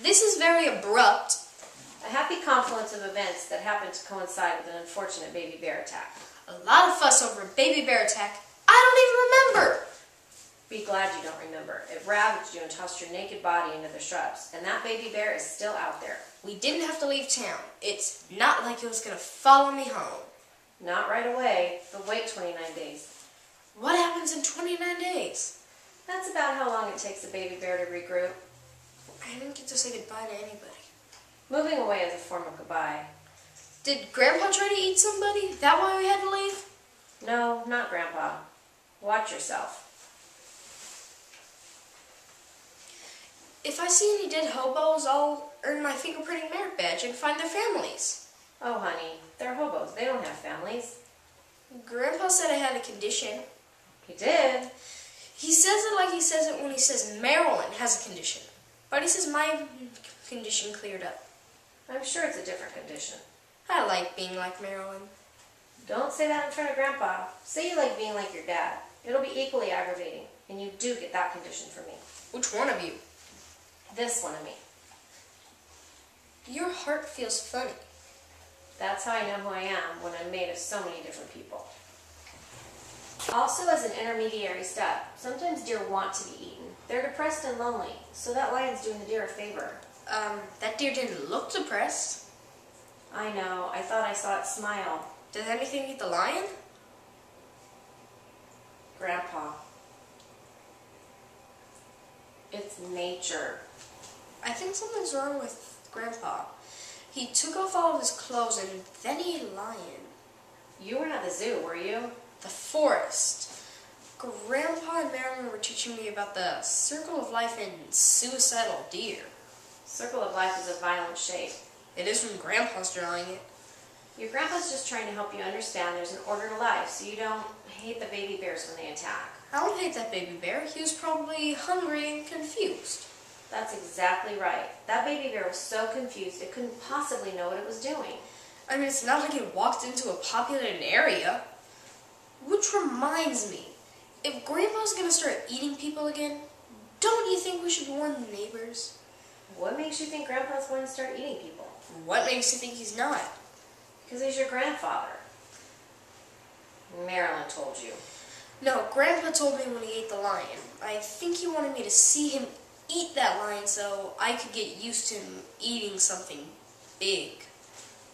This is very abrupt. A happy confluence of events that happened to coincide with an unfortunate baby bear attack. A lot of fuss over a baby bear attack. I don't even remember. Be glad you don't remember. It ravaged you and tossed your naked body into the shrubs, and that baby bear is still out there. We didn't have to leave town. It's not like it was going to follow me home. Not right away, but wait 29 days. What happens in 29 days? That's about how long it takes a baby bear to regroup. I didn't get to say goodbye to anybody. Moving away is a form of goodbye. Did Grandpa try to eat somebody? That why we had to leave? No, not Grandpa. Watch yourself. If I see any dead hobos, I'll earn my fingerprinting merit badge and find their families. Oh, honey, they're hobos. They don't have families. Grandpa said I had a condition. He did? He says it like he says it when he says Marilyn has a condition. But he says my condition cleared up. I'm sure it's a different condition. I like being like Marilyn. Don't say that in front of Grandpa. Say you like being like your dad. It'll be equally aggravating, and you do get that condition from me. Which one of you? This one of me. Your heart feels funny. That's how I know who I am when I'm made of so many different people. Also, as an intermediary step, sometimes deer want to be eaten. They're depressed and lonely, so that lion's doing the deer a favor. That deer didn't look depressed. I know. I thought I saw it smile. Does anything eat the lion? Grandpa. It's nature. I think something's wrong with Grandpa. He took off all of his clothes and then he ate a lion. You weren't at the zoo, were you? The forest. Grandpa and Marilyn were teaching me about the circle of life in suicidal deer. Circle of life is a violent shape. It is when Grandpa's drawing it. Your grandpa's just trying to help you understand there's an order to life so you don't hate the baby bears when they attack. I don't hate that baby bear. He was probably hungry and confused. That's exactly right. That baby bear was so confused it couldn't possibly know what it was doing. I mean, it's not like it walked into a populated area. Which reminds me, if Grandpa's gonna start eating people again, don't you think we should warn the neighbors? What makes you think Grandpa's going to start eating people? What makes you think he's not? Because he's your grandfather. Marilyn told you. No, Grandpa told me when he ate the lion. I think he wanted me to see him eat that lion so I could get used to him eating something big.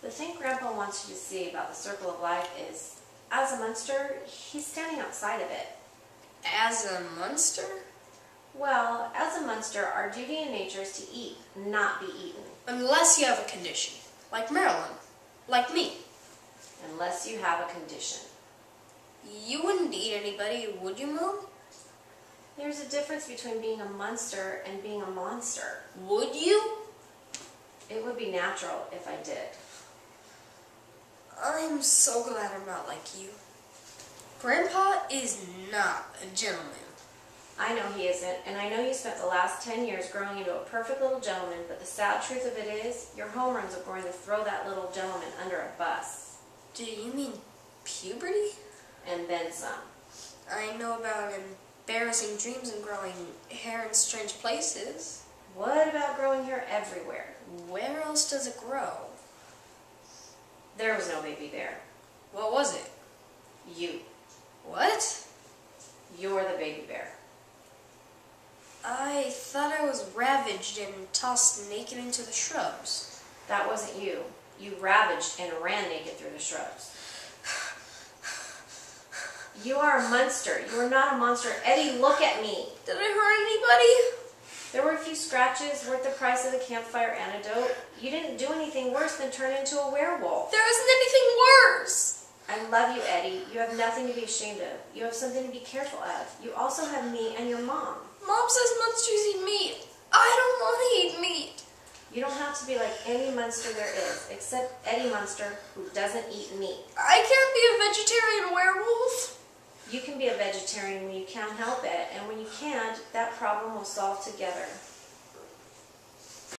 The thing Grandpa wants you to see about the circle of life is, as a monster, he's standing outside of it. As a monster? Well, as a monster, our duty in nature is to eat, not be eaten. Unless you have a condition. Like Marilyn. Like me. Unless you have a condition. You wouldn't eat anybody, would you, Mom? There's a difference between being a monster and being a monster. Would you? It would be natural if I did. I'm so glad I'm not like you. Grandpa is not a gentleman. I know he isn't, and I know you spent the last 10 years growing into a perfect little gentleman, but the sad truth of it is, your hormones are going to throw that little gentleman under a bus. Do you mean puberty? And then some. I know about embarrassing dreams and growing hair in strange places. What about growing hair everywhere? Where else does it grow? There was no baby bear. What was it? You. What? You're the baby bear. I thought I was ravaged and tossed naked into the shrubs. That wasn't you. You ravaged and ran naked through the shrubs. You are a monster. You are not a monster. Eddie, look at me. Did I hurt anybody? There were a few scratches worth the price of a campfire antidote. You didn't do anything worse than turn into a werewolf. There isn't anything worse. I love you, Eddie. You have nothing to be ashamed of. You have something to be careful of. You also have me and your mom. Mom says monsters eat meat. I don't want to eat meat. You don't have to be like any monster there is, except Eddie Munster, who doesn't eat meat. I can't be a vegetarian werewolf. You can be a vegetarian when you can't help it, and when you can't, that problem will solve together.